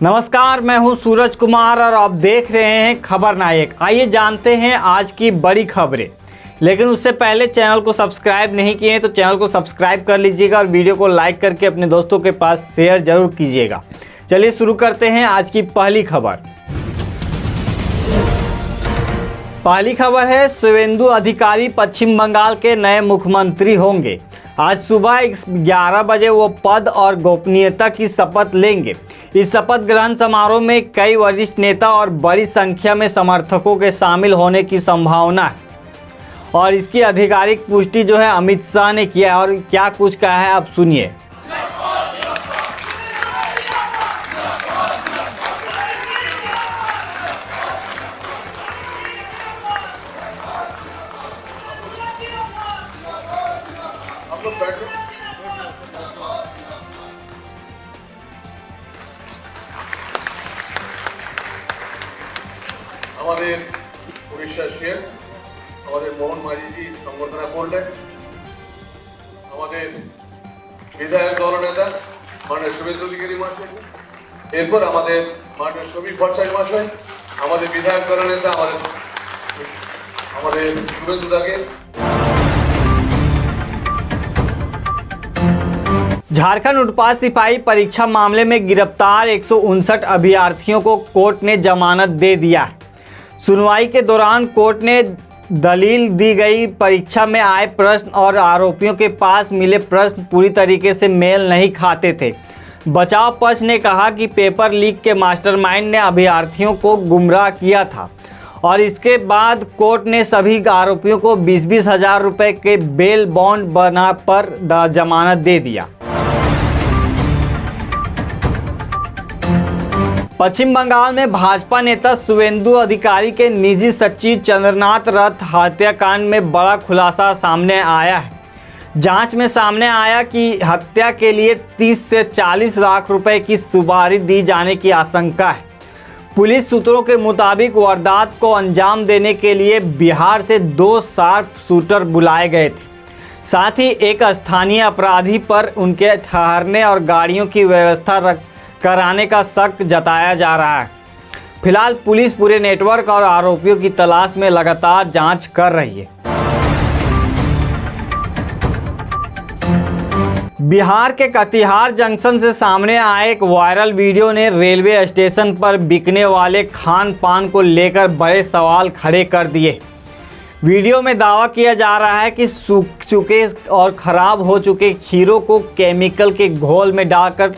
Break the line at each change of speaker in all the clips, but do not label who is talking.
नमस्कार, मैं हूं सूरज कुमार और आप देख रहे हैं खबर नायक। आइए जानते हैं आज की बड़ी खबरें। लेकिन उससे पहले चैनल को सब्सक्राइब नहीं किए हैं तो चैनल को सब्सक्राइब कर लीजिएगा और वीडियो को लाइक करके अपने दोस्तों के पास शेयर जरूर कीजिएगा। चलिए शुरू करते हैं आज की पहली खबर। पहली खबर है, शुवेंदु अधिकारी पश्चिम बंगाल के नए मुख्यमंत्री होंगे। आज सुबह 11 बजे वो पद और गोपनीयता की शपथ लेंगे। इस शपथ ग्रहण समारोह में कई वरिष्ठ नेता और बड़ी संख्या में समर्थकों के शामिल होने की संभावना है और इसकी आधिकारिक पुष्टि जो है अमित शाह ने किया और क्या कुछ कहा है आप सुनिए।
আমাদের উড়িষ্যার সিএম আমাদের মোহন মাঝিজি সংবর্ধনা করলেন। আমাদের বিধায়ক দলনেতা মাননীয় শুভেন্দু অধিকারী মহাশয়, এরপর আমাদের মাননীয় সমীর ভট্টাচার্য মহাশয়, আমাদের বিধায়ক দলনেতা আমাদের শুভেন্দু দাকে।
झारखंड उत्पाद सिपाही परीक्षा मामले में गिरफ्तार 159 अभ्यर्थियों को कोर्ट ने जमानत दे दिया है। सुनवाई के दौरान कोर्ट ने दलील दी गई परीक्षा में आए प्रश्न और आरोपियों के पास मिले प्रश्न पूरी तरीके से मेल नहीं खाते थे। बचाव पक्ष ने कहा कि पेपर लीक के मास्टरमाइंड ने अभ्यर्थियों को गुमराह किया था और इसके बाद कोर्ट ने सभी आरोपियों को 20-20 हज़ार रुपये के बेल बॉन्ड बना पर जमानत दे दिया। पश्चिम बंगाल में भाजपा नेता शुवेंदु अधिकारी के निजी सचिव चंद्रनाथ रथ हत्याकांड में बड़ा खुलासा सामने आया है। जांच में सामने आया कि हत्या के लिए 30 से 40 लाख रुपए की सुपारी दी जाने की आशंका है। पुलिस सूत्रों के मुताबिक वारदात को अंजाम देने के लिए बिहार से 2 शार्प शूटर बुलाए गए थे। साथ ही एक स्थानीय अपराधी पर उनके ठहरने और गाड़ियों की व्यवस्था कराने का शक जताया जा रहा है। फिलहाल पुलिस पूरे नेटवर्क और आरोपियों की तलाश में लगातार जांच कर रही है। बिहार के कटिहार जंक्शन से सामने आए एक वायरल वीडियो ने रेलवे स्टेशन पर बिकने वाले खान पान को लेकर बड़े सवाल खड़े कर दिए। वीडियो में दावा किया जा रहा है कि सूख चुके और ख़राब हो चुके खीरों को केमिकल के घोल में डालकर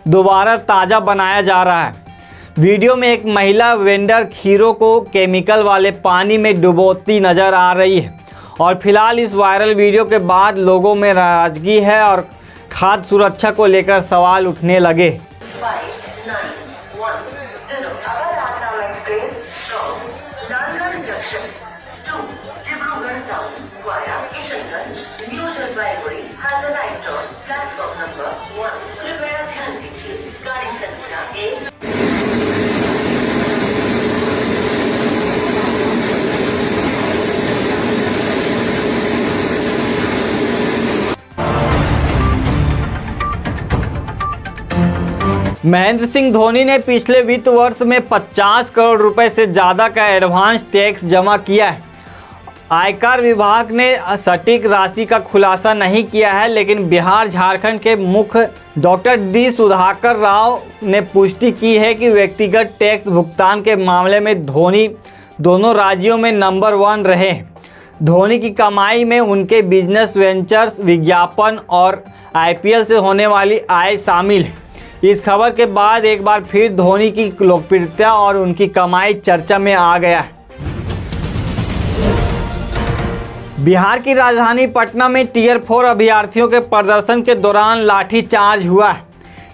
दोबारा ताज़ा बनाया जा रहा है। वीडियो में एक महिला वेंडर खीरों को केमिकल वाले पानी में डुबोती नज़र आ रही है और फिलहाल इस वायरल वीडियो के बाद लोगों में नाराज़गी है और खाद्य सुरक्षा को लेकर सवाल उठने लगे। महेंद्र सिंह धोनी ने पिछले वित्त वर्ष में 50 करोड़ रुपए से ज़्यादा का एडवांस टैक्स जमा किया है। आयकर विभाग ने सटीक राशि का खुलासा नहीं किया है, लेकिन बिहार झारखंड के मुख्य डॉक्टर डी सुधाकर राव ने पुष्टि की है कि व्यक्तिगत टैक्स भुगतान के मामले में धोनी दोनों राज्यों में नंबर 1 रहे हैं। धोनी की कमाई में उनके बिजनेस वेंचर्स, विज्ञापन और IPL से होने वाली आय शामिल है। इस खबर के बाद एक बार फिर धोनी की लोकप्रियता और उनकी कमाई चर्चा में आ गया है। बिहार की राजधानी पटना में टियर 4 अभ्यर्थियों के प्रदर्शन के दौरान लाठीचार्ज हुआ है।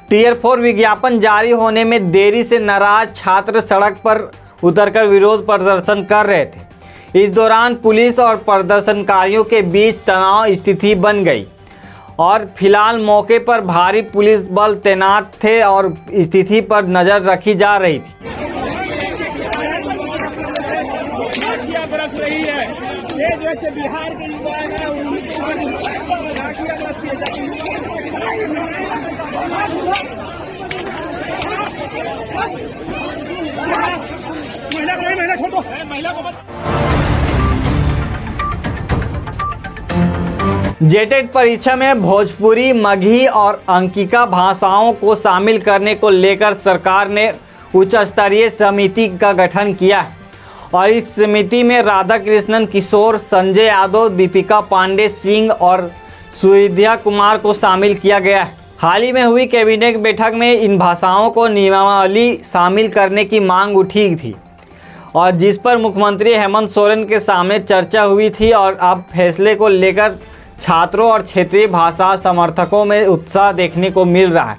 टियर 4 विज्ञापन जारी होने में देरी से नाराज छात्र सड़क पर उतरकर विरोध प्रदर्शन कर रहे थे। इस दौरान पुलिस और प्रदर्शनकारियों के बीच तनाव स्थिति बन गई और फिलहाल मौके पर भारी पुलिस बल तैनात थे और स्थिति पर नजर रखी जा रही थी।
जैसे बिहार के युवा हैं उनके महिला को नहीं, महिला छोड़ दो, महिला को मत।
जेटेट परीक्षा में भोजपुरी, मगही और अंकिका भाषाओं को शामिल करने को लेकर सरकार ने उच्च स्तरीय समिति का गठन किया है और इस समिति में राधा कृष्णन किशोर, संजय यादव, दीपिका पांडे सिंह और सुविद्या कुमार को शामिल किया गया है। हाल ही में हुई कैबिनेट बैठक में इन भाषाओं को नियमावली शामिल करने की मांग उठी थी और जिस पर मुख्यमंत्री हेमंत सोरेन के सामने चर्चा हुई थी और अब फैसले को लेकर छात्रों और क्षेत्रीय भाषा समर्थकों में उत्साह देखने को मिल रहा है।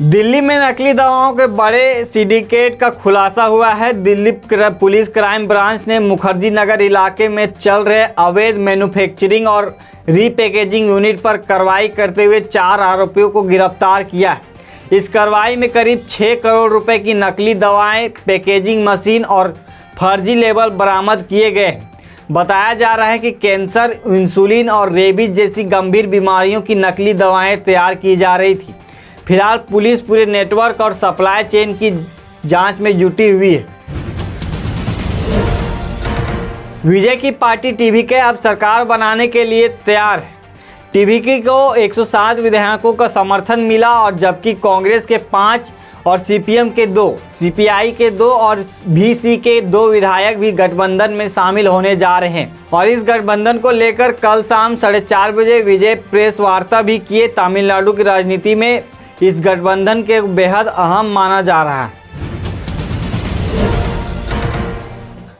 दिल्ली में नकली दवाओं के बड़े सिंडिकेट का खुलासा हुआ है। दिल्ली पुलिस क्राइम ब्रांच ने मुखर्जी नगर इलाके में चल रहे अवैध मैन्युफैक्चरिंग और रीपैकेजिंग यूनिट पर कार्रवाई करते हुए 4 आरोपियों को गिरफ्तार किया है। इस कार्रवाई में करीब 6 करोड़ रुपए की नकली दवाएं, पैकेजिंग मशीन और फर्जी लेबल बरामद किए गए। बताया जा रहा है कि कैंसर, इंसुलिन और रेबीज जैसी गंभीर बीमारियों की नकली दवाएं तैयार की जा रही थी। फिलहाल पुलिस पूरे नेटवर्क और सप्लाई चेन की जांच में जुटी हुई है। विजय की पार्टी टीवीके अब सरकार बनाने के लिए तैयार है। टीवीके को 107 विधायकों का समर्थन मिला और जबकि कांग्रेस के 5 और सीपीएम के 2, सीपीआई के 2 और वीसी के 2 विधायक भी गठबंधन में शामिल होने जा रहे हैं और इस गठबंधन को लेकर कल शाम 4:30 बजे विजय प्रेस वार्ता भी किए। तमिलनाडु की राजनीति में इस गठबंधन के बेहद अहम माना जा रहा है।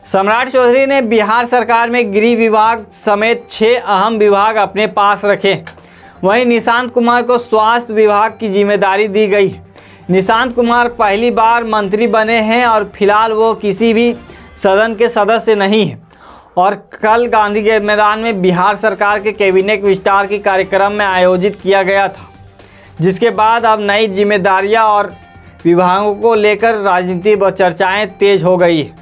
सम्राट चौधरी ने बिहार सरकार में गृह विभाग समेत 6 अहम विभाग अपने पास रखे। वहीं निशांत कुमार को स्वास्थ्य विभाग की जिम्मेदारी दी गई। निशांत कुमार पहली बार मंत्री बने हैं और फिलहाल वो किसी भी सदन के सदस्य नहीं हैं और कल गांधी के मैदान में बिहार सरकार के कैबिनेट विस्तार के कार्यक्रम में आयोजित किया गया था, जिसके बाद अब नई जिम्मेदारियां और विभागों को लेकर राजनीति व चर्चाएं तेज हो गई है।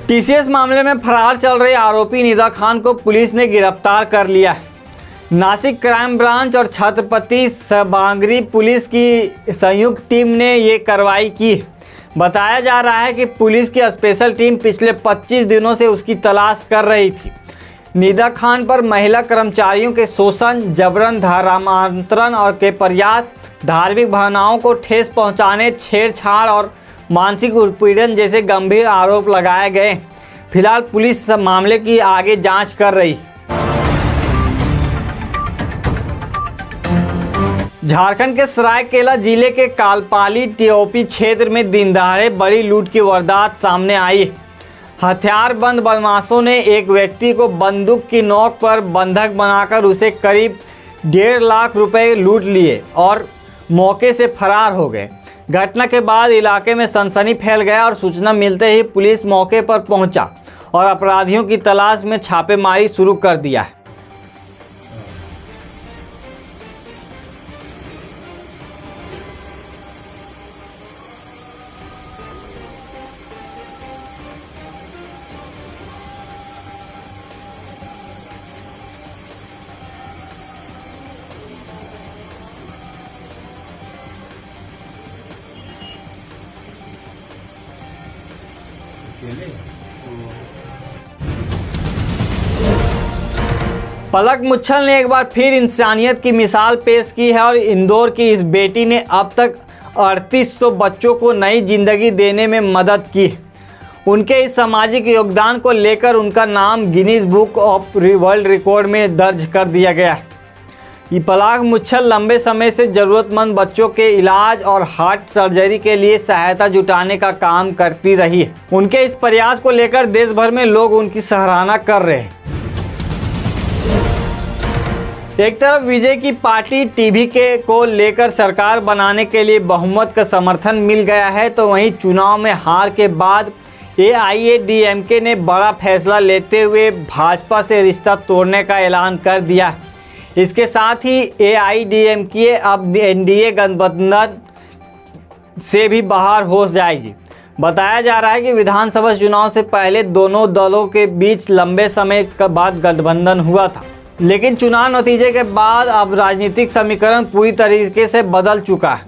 टीसीएस मामले में फरार चल रहे आरोपी निदा खान को पुलिस ने गिरफ्तार कर लिया है। नासिक क्राइम ब्रांच और छत्रपति सभांगरी पुलिस की संयुक्त टीम ने ये कार्रवाई की। बताया जा रहा है कि पुलिस की स्पेशल टीम पिछले 25 दिनों से उसकी तलाश कर रही थी। निदा खान पर महिला कर्मचारियों के शोषण, जबरन धर्मांतरण और के प्रयास, धार्मिक भावनाओं को ठेस पहुंचाने, छेड़छाड़ और मानसिक उत्पीड़न जैसे गंभीर आरोप लगाए गए। फिलहाल पुलिस मामले की आगे जांच कर रही। झारखंड के सरायकेला जिले के कालपाली टीओपी क्षेत्र में दिन दहाड़े बड़ी लूट की वारदात सामने आई। हथियारबंद बदमाशों ने एक व्यक्ति को बंदूक की नोक पर बंधक बनाकर उसे करीब 1.5 लाख रुपए लूट लिए और मौके से फरार हो गए। घटना के बाद इलाके में सनसनी फैल गया और सूचना मिलते ही पुलिस मौके पर पहुंचा और अपराधियों की तलाश में छापेमारी शुरू कर दिया है। पलक मुच्छल ने एक बार फिर इंसानियत की मिसाल पेश की है और इंदौर की इस बेटी ने अब तक 3800 बच्चों को नई जिंदगी देने में मदद की। उनके इस सामाजिक योगदान को लेकर उनका नाम Guinness book of world record में दर्ज कर दिया गया है। ये पलक मुच्छल लंबे समय से ज़रूरतमंद बच्चों के इलाज और हार्ट सर्जरी के लिए सहायता जुटाने का काम करती रही है। उनके इस प्रयास को लेकर देश भर में लोग उनकी सराहना कर रहे हैं। एक तरफ विजय की पार्टी टीवीके को लेकर सरकार बनाने के लिए बहुमत का समर्थन मिल गया है, तो वहीं चुनाव में हार के बाद एआईएडीएमके ने बड़ा फैसला लेते हुए भाजपा से रिश्ता तोड़ने का ऐलान कर दिया। इसके साथ ही एआईएडीएमके अब एनडीए गठबंधन से भी बाहर हो जाएगी। बताया जा रहा है कि विधानसभा चुनाव से पहले दोनों दलों के बीच लंबे समय के बाद गठबंधन हुआ था लेकिन चुनाव नतीजे के बाद अब राजनीतिक समीकरण पूरी तरीके से बदल चुका है।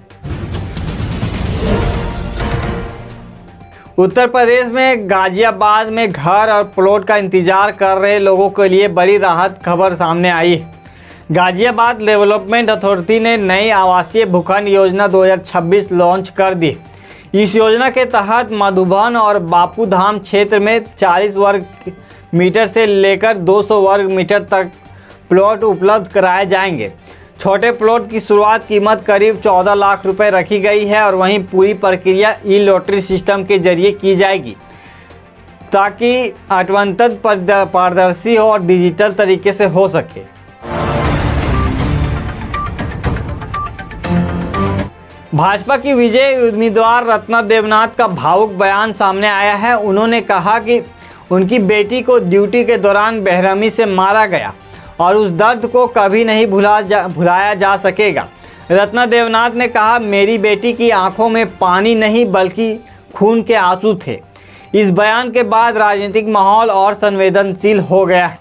उत्तर प्रदेश में गाजियाबाद में घर और प्लॉट का इंतजार कर रहे लोगों के लिए बड़ी राहत खबर सामने आई है। गाजियाबाद डेवलपमेंट अथॉरिटी ने नई आवासीय भूखंड योजना 2026 लॉन्च कर दी। इस योजना के तहत मधुबन और बापूधाम क्षेत्र में 40 वर्ग मीटर से लेकर 200 वर्ग मीटर तक प्लॉट उपलब्ध कराए जाएंगे। छोटे प्लॉट की शुरुआत कीमत करीब 14 लाख रुपए रखी गई है और वहीं पूरी प्रक्रिया ई लॉटरी सिस्टम के जरिए की जाएगी ताकि आवंटन पारदर्शी हो और डिजिटल तरीके से हो सके। भाजपा की विजयी उम्मीदवार रत्ना देवनाथ का भावुक बयान सामने आया है। उन्होंने कहा कि उनकी बेटी को ड्यूटी के दौरान बेरहमी से मारा गया और उस दर्द को कभी नहीं भुलाया जा सकेगा। रत्ना देवनाथ ने कहा, मेरी बेटी की आंखों में पानी नहीं बल्कि खून के आंसू थे। इस बयान के बाद राजनीतिक माहौल और संवेदनशील हो गया है।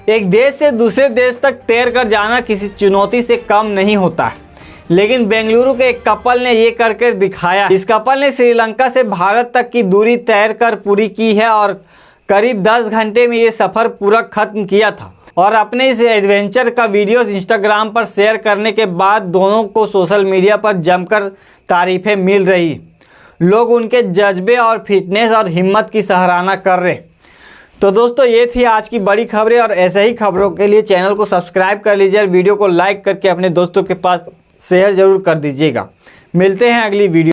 एक देश से दूसरे देश तक तैर कर जाना किसी चुनौती से कम नहीं होता है, लेकिन बेंगलुरु के एक कपल ने ये करके दिखाया। इस कपल ने श्रीलंका से भारत तक की दूरी तैर कर पूरी की है और करीब 10 घंटे में ये सफ़र पूरा खत्म किया था और अपने इस एडवेंचर का वीडियो इंस्टाग्राम पर शेयर करने के बाद दोनों को सोशल मीडिया पर जमकर तारीफें मिल रही। लोग उनके जज्बे और फिटनेस और हिम्मत की सराहना कर रहे। तो दोस्तों, ये थी आज की बड़ी खबरें और ऐसे ही खबरों के लिए चैनल को सब्सक्राइब कर लीजिए और वीडियो को लाइक करके अपने दोस्तों के पास शेयर जरूर कर दीजिएगा। मिलते हैं अगली वीडियो।